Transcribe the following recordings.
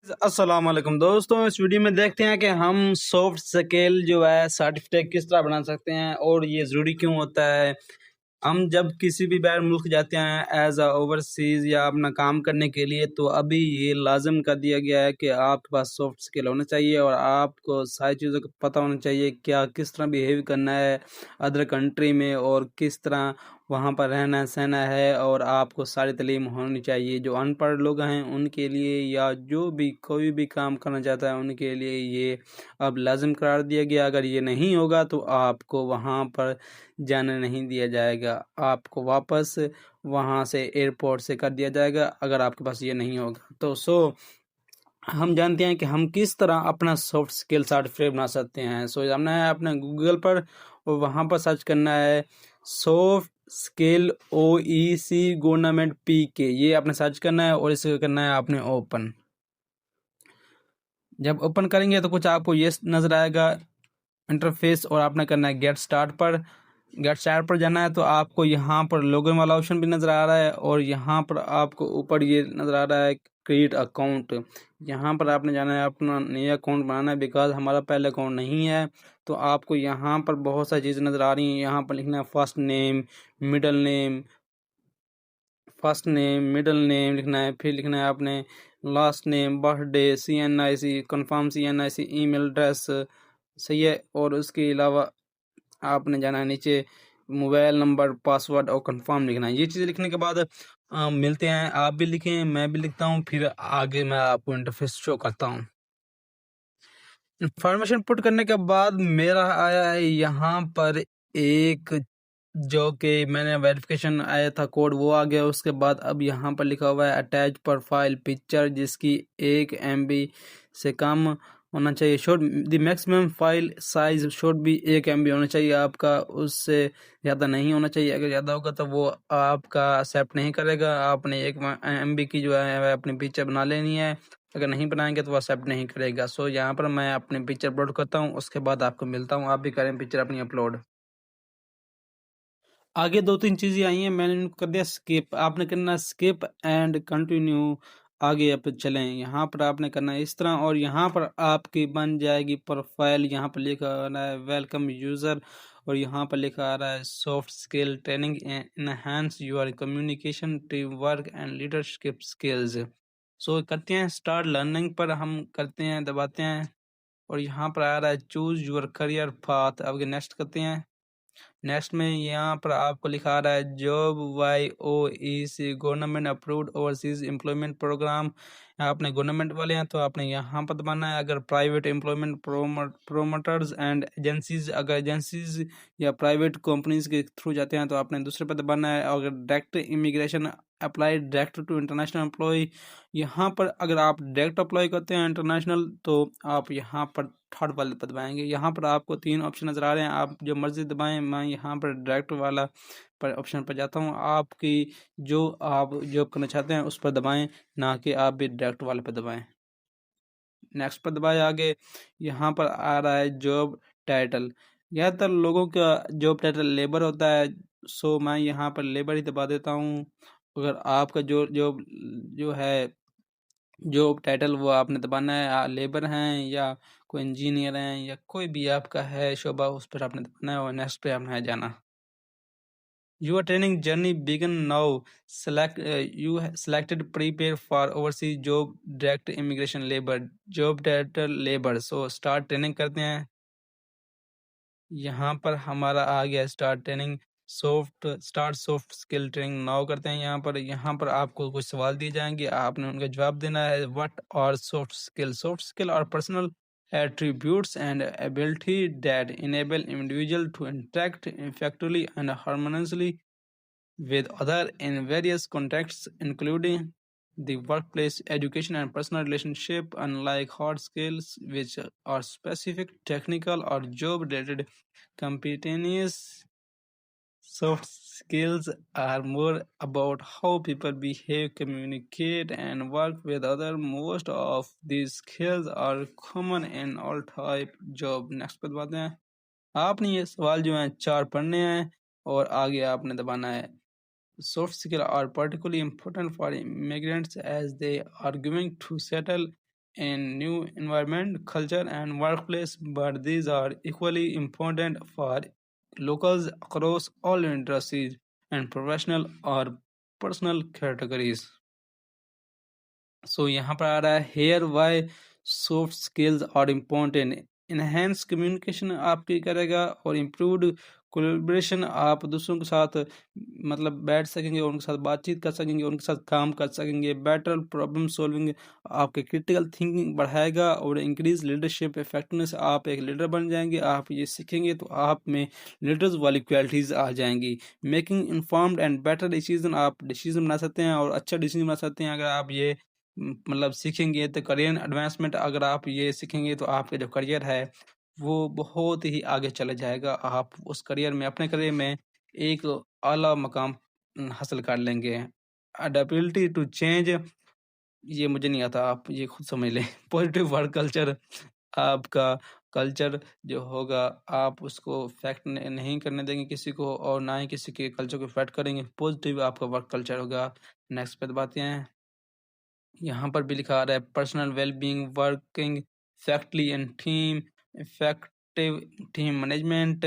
अस्सलाम वालेकुम दोस्तों, इस वीडियो में देखते हैं कि हम सॉफ्ट स्किल जो है सर्टिफिकेट किस तरह बना सकते हैं और ये ज़रूरी क्यों होता है। हम जब किसी भी बाहर मुल्क जाते हैं एज अ ओवरसीज़ या अपना काम करने के लिए, तो अभी ये लाजम कर दिया गया है कि आपके पास सॉफ्ट स्किल होना चाहिए और आपको सारी चीज़ों का पता होना चाहिए, क्या किस तरह बिहेव करना है अदर कंट्री में और किस तरह वहाँ पर रहना सहना है। और आपको सारी तालीम होनी चाहिए। जो अनपढ़ लोग हैं उनके लिए या जो भी कोई भी काम करना चाहता है उनके लिए ये अब लाजिम करार दिया गया। अगर ये नहीं होगा तो आपको वहाँ पर जाने नहीं दिया जाएगा, आपको वापस वहाँ से एयरपोर्ट से कर दिया जाएगा अगर आपके पास ये नहीं होगा। तो हम जानते हैं कि हम किस तरह अपना सॉफ्ट स्किल सर्टिफिकेट बना सकते हैं। हमने अपने गूगल पर और वहाँ पर सर्च करना है soft skill OEC government PK, ये आपने सर्च करना है और इसे करना है आपने ओपन। जब ओपन करेंगे तो कुछ आपको ये नज़र आएगा इंटरफेस और आपने करना है गेट स्टार्ट पर जाना है। तो आपको यहाँ पर लॉगिन वाला ऑप्शन भी नज़र आ रहा है और यहाँ पर आपको ऊपर ये नज़र आ रहा है क्रिएट अकाउंट। यहाँ पर आपने जाना है, अपना नया अकाउंट बनाना है बिकॉज हमारा पहले अकाउंट नहीं है। तो आपको यहाँ पर बहुत सारी चीज़ें नज़र आ रही हैं। यहाँ पर लिखना है फर्स्ट नेम मिडल नेम लिखना है, फिर लिखना है आपने last name, birthday, CNIC confirm, CNIC email address, सही है। और उसके अलावा आपने जाना है नीचे मोबाइल नंबर, पासवर्ड और कंफर्म लिखना है। ये चीज़ें लिखने के बाद मिलते हैं, आप भी लिखें मैं भी लिखता हूँ, फिर आगे मैं आपको इंटरफेस शो करता हूँ। इंफॉर्मेशन पुट करने के बाद मेरा आया है यहाँ पर एक जो कि मैंने वेरिफिकेशन आया था कोड वो आ गया। उसके बाद अब यहाँ पर लिखा हुआ है अटैच प्रोफाइल पिक्चर जिसकी 1 MB से कम होना चाहिए। Should the maximum file size should भी 1 MB होना चाहिए आपका, उससे ज़्यादा नहीं होना चाहिए। अगर ज़्यादा होगा तो वो आपका एक्सेप्ट नहीं करेगा। आपने 1 MB की जो है अपनी पिक्चर बना लेनी है, अगर नहीं बनाएंगे तो वो एक्सेप्ट नहीं करेगा। यहाँ पर मैं अपनी पिक्चर अपलोड करता हूँ, उसके बाद आपको मिलता हूँ। आप भी करें पिक्चर अपनी अपलोड। आगे 2-3 चीज़ें आई हैं, मैंने इनको कर दिया स्किप। आपने करना स्किप एंड कंटिन्यू, आगे आप चलें। यहाँ पर आपने करना है इस तरह और यहाँ पर आपकी बन जाएगी प्रोफाइल। यहाँ पर लिखा आ रहा है वेलकम यूज़र और यहाँ पर लिखा आ रहा है soft skill training enhance your communication, team work and leadership skills. करते हैं स्टार्ट लर्निंग पर, हम करते हैं, दबाते हैं और यहाँ पर आ रहा है चूज योर करियर पाथ। अब नेक्स्ट करते हैं। नेक्स्ट में यहाँ पर आपको लिखा रहा है job YOEC government approved overseas employment programme. आपने गवर्नमेंट वाले हैं तो आपने यहाँ पर दबाना है। अगर private employment promoters and agencies, अगर एजेंसीज या प्राइवेट कंपनीज के थ्रू जाते हैं तो आपने दूसरे पर दबाना है। अगर direct immigration apply direct to international employ, यहाँ पर अगर आप डायरेक्ट अप्लाई करते हैं इंटरनेशनल तो आप यहाँ पर थर्ड वाले पर दबाएंगे। यहाँ पर आपको 3 ऑप्शन नज़र आ रहे हैं, आप जो मर्जी दबाएं। मैं यहाँ पर डायरेक्ट वाला पर ऑप्शन पर जाता हूँ। आपकी जो आप जॉब करना चाहते हैं उस पर दबाएं, ना कि आप भी डायरेक्ट वाले पर दबाएं। नेक्स्ट पर दबाएं। आगे यहाँ पर आ रहा है जॉब टाइटल। ज़्यादातर लोगों का जॉब टाइटल लेबर होता है, मैं यहाँ पर लेबर ही दबा देता हूँ। अगर आपका जो है जॉब टाइटल वो आपने दबाना है, लेबर हैं या कोई इंजीनियर हैं या कोई भी आपका है शोबा, उस पर आपने दबाना है और नेक्स्ट पे आपने जाना। Your training journey begin now. You selected prepare for overseas job direct immigration labor, job title labor। start training करते हैं। यहाँ पर हमारा आ गया start training, start soft skill training now करते हैं। यहाँ पर आपको कुछ सवाल दिए जाएंगे, आपने उनका जवाब देना है। व्हाट आर सॉफ्ट स्किल और personal attributes and ability that enable individual to interact effectively and harmoniously with other in various contexts, including the workplace, education, and personal relationship. Unlike hard skills, which are specific technical or job-related competencies, soft skills are more about how people behave, communicate, and work with others. Most of these skills are common in all type job. Next पे दबाते हैं। आपने ये सवाल जो हैं 4 पढ़ने हैं और आगे आपने दबाना है। Soft skills are particularly important for immigrants as they are going to settle in new environment, culture, and workplace, but these are equally important for locals across all industries and professional or personal categories. सो यहाँ पर आ रहा है here why soft skills are important. Enhance communication आपकी करेगा और improved collaboration, आप दूसरों के साथ मतलब बैठ सकेंगे, उनके साथ बातचीत कर सकेंगे, उनके साथ काम कर सकेंगे। बेटर प्रॉब्लम सॉल्विंग आपके क्रिटिकल थिंकिंग बढ़ाएगा और इंक्रीज लीडरशिप इफेक्टिवनेस, आप एक लीडर बन जाएंगे। आप ये सीखेंगे तो आप में लीडर्स वाली क्वालिटीज़ आ जाएंगी। Making informed and better decision, आप डिसीजन बना सकते हैं और अच्छा डिसीजन बना सकते हैं अगर आप ये मतलब सीखेंगे। तो करियर एडवांसमेंट, अगर आप ये सीखेंगे तो आपका जो करियर है वो बहुत ही आगे चला जाएगा। आप उस करियर में, अपने करियर में एक आला मकाम हासिल कर लेंगे। अडेप्टेबिलिटी टू चेंज, ये मुझे नहीं आता, आप ये खुद समझ लें। पॉजिटिव वर्क कल्चर, आपका कल्चर जो होगा आप उसको इफेक्ट नहीं करने देंगे किसी को, और ना ही किसी के कल्चर को इफेक्ट करेंगे। पॉजिटिव आपका वर्क कल्चर होगा। नेक्स्ट पे बातें हैं, यहाँ पर भी लिखा आ रहा है personal wellbeing, working effectively in team, effective team management,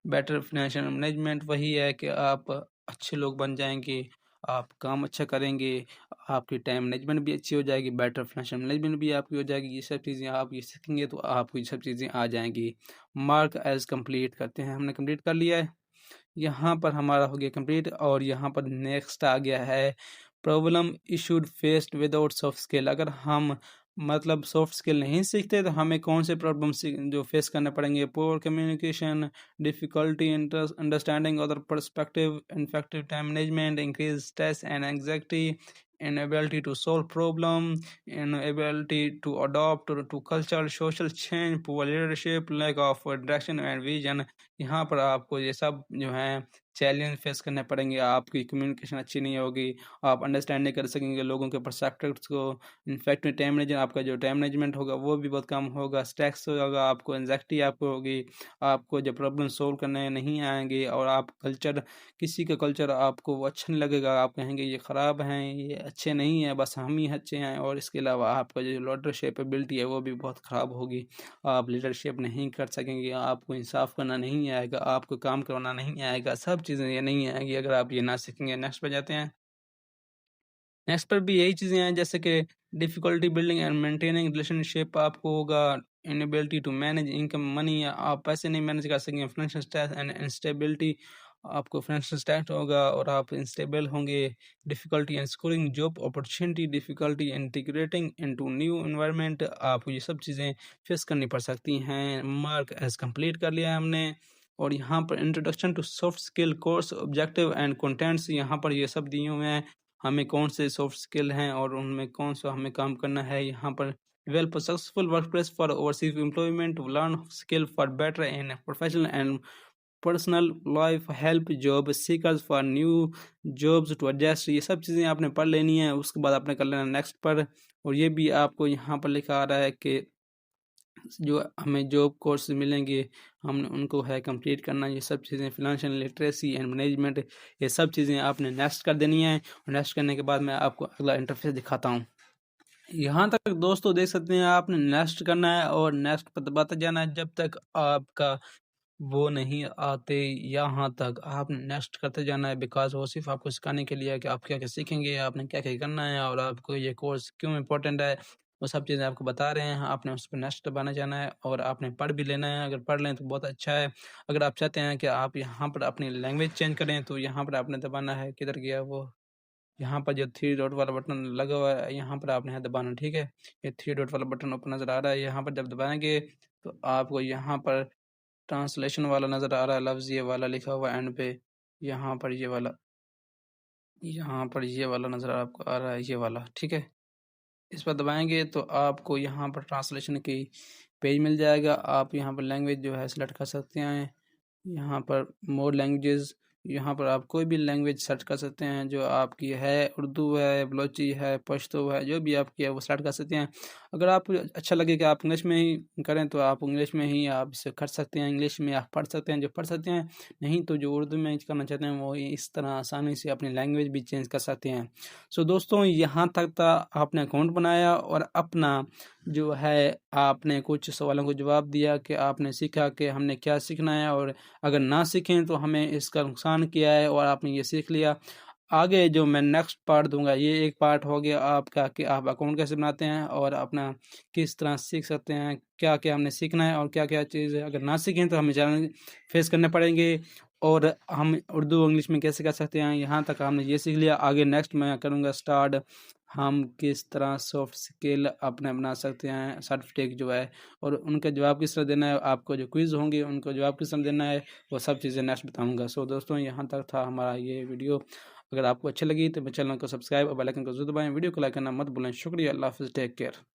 better financial management. वही है कि आप अच्छे लोग बन जाएंगे, आप काम अच्छा करेंगे, आपकी टाइम मैनेजमेंट भी अच्छी हो जाएगी, बेटर फाइनेंशियल मैनेजमेंट भी आपकी हो जाएगी। ये सब चीज़ें आप ये सीखेंगे तो आपको ये सब चीज़ें आ जाएंगी। मार्क एज कंप्लीट करते हैं, हमने कंप्लीट कर लिया है। यहाँ पर हमारा हो गया कंप्लीट और यहाँ पर नेक्स्ट आ गया है problem issued faced without soft skill. अगर हम मतलब सॉफ्ट स्किल नहीं सीखते तो हमें कौन से प्रॉब्लम जो फेस करने पड़ेंगे? Poor communication, difficulty understanding other perspective, ineffective time management, increase stress and anxiety, inability to solve problem, inability to adopt to culture, social change, poor leadership, lack of direction and vision। यहाँ पर आपको ये सब जो है challenge face करने पड़ेंगे। आपकी कम्युनिकेशन अच्छी नहीं होगी, आप अंडरस्टैंड नहीं कर सकेंगे लोगों के परस्पेक्टिव्स को। इनफैक्ट टाइम मैनेजमेंट, आपका जो टाइम मैनेजमेंट होगा वो भी बहुत कम होगा। स्ट्रेस होगा आपको, एंजाइटी आपको होगी, आपको जो प्रॉब्लम सोल्व करने नहीं आएंगे, और आप कल्चर, किसी का कल्चर आपको वो अच्छा नहीं लगेगा, आप कहेंगे ये ख़राब हैं, ये अच्छे नहीं हैं, बस हम ही अच्छे हैं। और इसके अलावा आपका जो लीडरशिप एबिलिटी है वो भी बहुत ख़राब होगी, आप लीडरशिप नहीं कर सकेंगे, आपको इंसाफ करना नहीं आएगा, आपको काम करवाना नहीं आएगा, सब चीज़ें ये नहीं आएंगी अगर आप ये ना सीखेंगे। नेक्स्ट पे जाते हैं। नेक्स्ट पर भी यही चीज़ें हैं जैसे कि difficulty building and maintaining relationship आपको होगा। Inability to manage income money, आप पैसे नहीं मैनेज कर सकेंगे। फाइनेंशियल स्ट्रेस एंड इंस्टेबिलिटी, आपको फाइनेंशियल स्ट्रेस होगा और आप इंस्टेबल होंगे। Difficulty in scoring job opportunity, difficulty integrating into new environment, आपको ये सब चीज़ें फेस करनी पड़ सकती हैं। मार्क एज कंप्लीट कर लिया है हमने। और यहाँ पर introduction to soft skill course objective and contents, यहाँ पर ये सब दिए हुए हैं हमें कौन से सॉफ्ट स्किल हैं और उनमें कौन सा हमें काम करना है। यहाँ पर develop successful workplace for overseas employment, learn skill for better in professional and personal life, help job seekers for new jobs to adjust. ये सब चीज़ें आपने पढ़ लेनी है, उसके बाद आपने कर लेना नेक्स्ट पर। और ये भी आपको यहाँ पर लिखा आ रहा है कि जो हमें जॉब कोर्स मिलेंगे हम उनको है कंप्लीट करना। ये सब चीज़ें फिनेंशियल लिटरेसी एंड मैनेजमेंट, ये सब चीज़ें आपने नेक्स्ट कर देनी है। और नेक्स्ट करने के बाद मैं आपको अगला इंटरफेस दिखाता हूँ। यहाँ तक दोस्तों देख सकते हैं आपने नेक्स्ट करना है और नेक्स्ट पर दबाते जाना है जब तक आपका वो नहीं आते। यहाँ तक आपने नेक्स्ट करते जाना है, बिकॉज वो सिर्फ आपको सिखाने के लिए है कि आप क्या क्या सीखेंगे, आपने क्या क्या करना है और आपको ये कोर्स क्यों इम्पोर्टेंट है, वो सब चीज़ें आपको बता रहे हैं। आपने उस पर नेक्स्ट दबाना जाना है और आपने पढ़ भी लेना है। अगर पढ़ लें तो बहुत अच्छा है। अगर आप चाहते हैं कि आप यहाँ पर अपनी लैंग्वेज चेंज करें तो यहाँ पर आपने दबाना है, किधर गया वो, यहाँ पर जो थ्री डॉट वाला बटन लगा हुआ है यहाँ पर आपने है दबाना। ठीक है, ये थ्री डॉट वाला बटन ऊपर नज़र आ रहा है, यहाँ पर जब दबाएंगे तो आपको यहाँ पर ट्रांसलेशन वाला नज़र आ रहा है, लफ्ज़ ये वाला लिखा हुआ एंड पे, यहाँ पर ये वाला, यहाँ पर ये वाला नज़र आपको आ रहा है, ये वाला। ठीक है, इस पर दबाएंगे तो आपको यहाँ पर ट्रांसलेशन की पेज मिल जाएगा। आप यहाँ पर लैंग्वेज जो है सिलेक्ट कर सकते हैं। यहाँ पर मोर लैंग्वेजेस यहाँ पर आप कोई भी लैंग्वेज सर्च कर सकते हैं जो आपकी है, उर्दू है, बलोची है, पश्तो है, जो भी आपकी है वो स्टार्ट कर सकते हैं। अगर आपको अच्छा लगे कि आप इंग्लिश में ही करें तो आप इंग्लिश में ही आप इसे कर सकते हैं, इंग्लिश में आप पढ़ सकते हैं जो पढ़ सकते हैं, नहीं तो जो उर्दू में करना चाहते हैं वो इस तरह आसानी से अपनी लैंग्वेज भी चेंज कर सकते हैं। सो दोस्तों, यहाँ तक था आपने अकाउंट बनाया और अपना जो है आपने कुछ सवालों को जवाब दिया कि आपने सीखा कि हमने क्या सीखना है, और अगर ना सीखें तो हमें इसका नुकसान क्या है, और आपने ये सीख लिया। आगे जो मैं नेक्स्ट पार्ट दूंगा, ये एक पार्ट हो गया आपका कि आप अकाउंट कैसे बनाते हैं और अपना किस तरह सीख सकते हैं, क्या क्या हमने सीखना है और क्या क्या चीज़ अगर ना सीखें तो हमें चैलेंज फेस करने पड़ेंगे, और हम उर्दू इंग्लिश में कैसे कर सकते हैं। यहाँ तक हमने ये सीख लिया। आगे नेक्स्ट मैं करूँगा स्टार्ट हम किस तरह सॉफ्ट स्किल अपने बना सकते हैं, सर्टिफिकेट जो है, और उनका जवाब किस तरह देना है, आपको जो क्विज़ होंगे उनको जवाब किस तरह देना है, वो सब चीज़ें नेक्स्ट बताऊंगा। सो दोस्तों, यहाँ तक था हमारा ये वीडियो। अगर आपको अच्छी लगी तो मेरे चैनल को सब्सक्राइब और बेल आइकन को जरूर दबाएं, वीडियो को लाइक करना मत भूलें। शुक्रिया, अल्लाह हाफिज़, टेक केयर।